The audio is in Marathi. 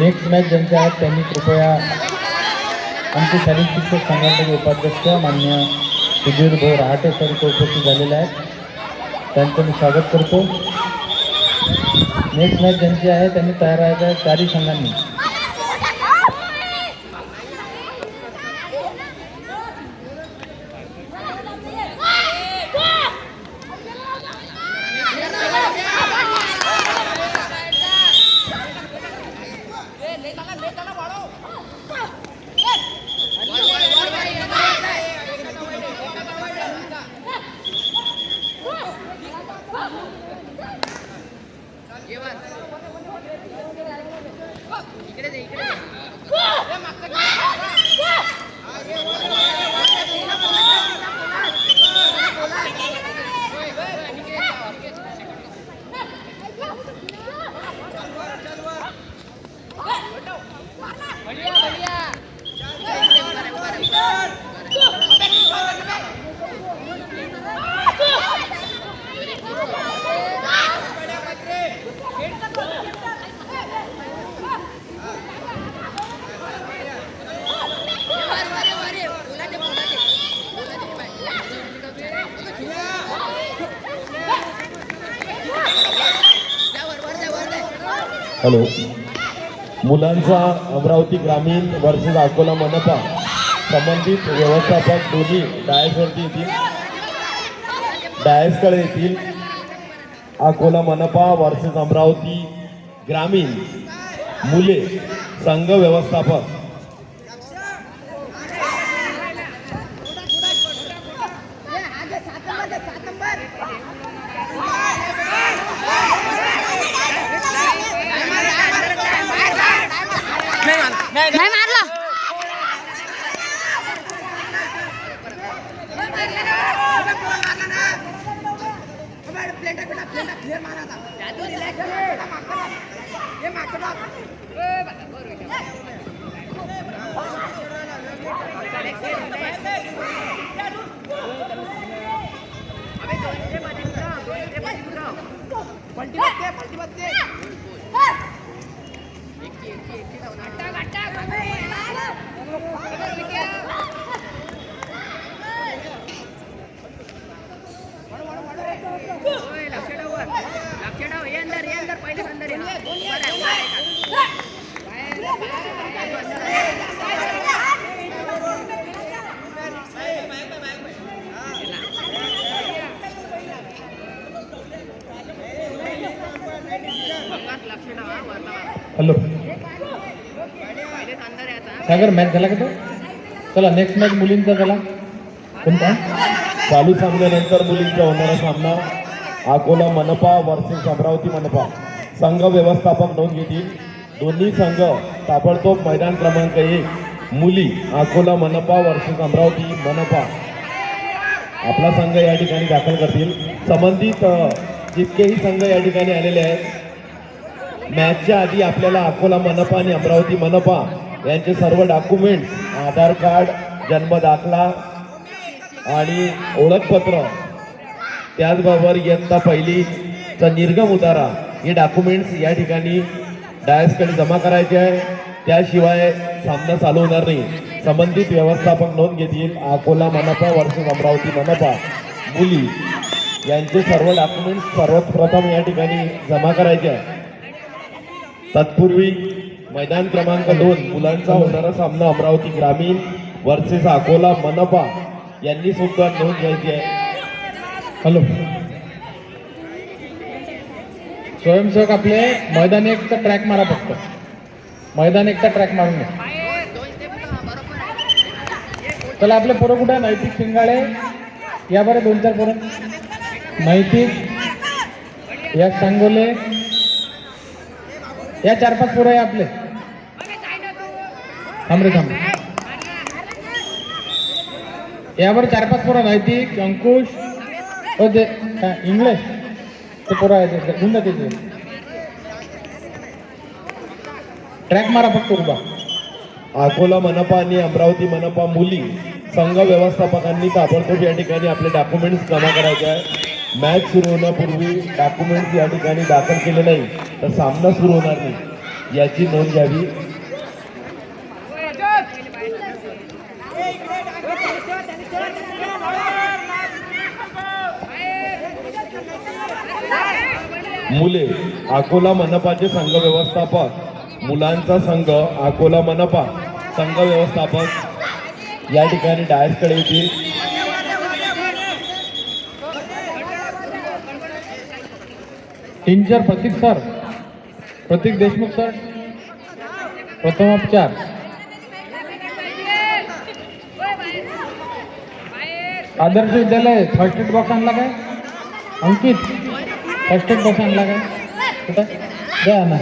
नेक्स्ट मॅच ज्यांचे आहेत त्यांनी कृपया आमचे शालेय शिक्षक संघटनेचे उपाध्यक्ष मान्य सुधीर भाऊ रहाटे सर इथे उपस्थित झालेले आहेत, त्यांचं मी स्वागत करतो. नेक्स्ट मॅच ज्यांची आहे त्यांनी तयार राहायचं आहे चारही संघांनी. हॅलो, मुलांचा अमरावती ग्रामीण वर्सेस अकोला मनपा संबंधित व्यवस्थापक दोन्ही डायसवरती येतील, डायसकडे येतील. अकोला मनपा वर्सेस अमरावती ग्रामीण मुले संघ व्यवस्थापक. नाही मारला. हॅलो सागर, मॅच झाला का तो? चला नेक्स्ट मॅच मुलींचा झाला कोणता? चालू सामन्यानंतर मुलींचा होणारा सामना अकोला मनपा वर्सेस अमरावती मनपा. संघ व्यवस्थापक नोंद घेतील. दोन्ही संघ ताबडतोब मैदान क्रमांक 1 मुली अकोला मनपा वर्सेस अमरावती मनपा आपला संघ या ठिकाणी दाखल करतील. संबंधित जितकेही संघ या ठिकाणी आलेले आहेत, मॅचच्या आधी आपल्याला अकोला मनपा आणि अमरावती मनपा यांचे सर्व डॉक्युमेंट्स, आधार कार्ड, जन्म दाखला आणि ओळखपत्र, त्याचबरोबर इयत्ता पहिलीचा निर्गम उतारा, हे डॉक्युमेंट्स या ठिकाणी डायसकडे जमा करायचे आहे. त्याशिवाय सामना चालू होणार नाही. संबंधित व्यवस्थापक नोंद घेतील. अकोला मनपा वर्सेस अमरावती मनपा मुली यांचे सर्व डॉक्युमेंट्स सर्वप्रथम या ठिकाणी जमा करायचे आहे. तत्पूर्वी मैदान क्रमांक 2 मुलांचा होणारा सामना अमरावती ग्रामीण वर्सेस अकोला मनपा यांनी सुद्धा नोंद घ्यायची आहे. हॅलो, स्वयंसेवक आपले मैदान 1चा ट्रॅक मारा, फक्त मैदान 1चा ट्रॅक मारून घ्या. चला आपले पोरं कुठे? नैतिक शिंगाळे या बरं, 2-4 पोरं. नैतिक या सांगोले या 4-5 पोरं आहे आपले. थांब रे थांब. यावर 4-5 पोरं. नैतिक, अंकुश, हो ते इंग्लिश ते पोरं आहे ते घेऊन जा तिथे ट्रॅक मारा फक्त उभा. अकोला मनपा आणि अमरावती मनपा मुली संघ व्यवस्थापकांनी ताबडतोब या ठिकाणी आपले डॉक्युमेंट्स जमा करायचे आहे. मॅच सुरू होण्यापूर्वी डॉक्युमेंट्स या ठिकाणी दाखल केले नाही तर सामना सुरू होणार नाही याची नोंद घ्यावी. मुले अकोला मनपाचे संघ व्यवस्थापक मुलांचा संघ अकोला मनपा संघ व्यवस्थापक या ठिकाणी डायसकडे येतील. टीचर प्रतीक सर, प्रतीक देशमुख सर, प्रथमोपचार. Adarsh Vidyalaya first aid box आणला काय? अंकित फर्स्ट एड बॉक्स आणला काय? कुठं द्या ना.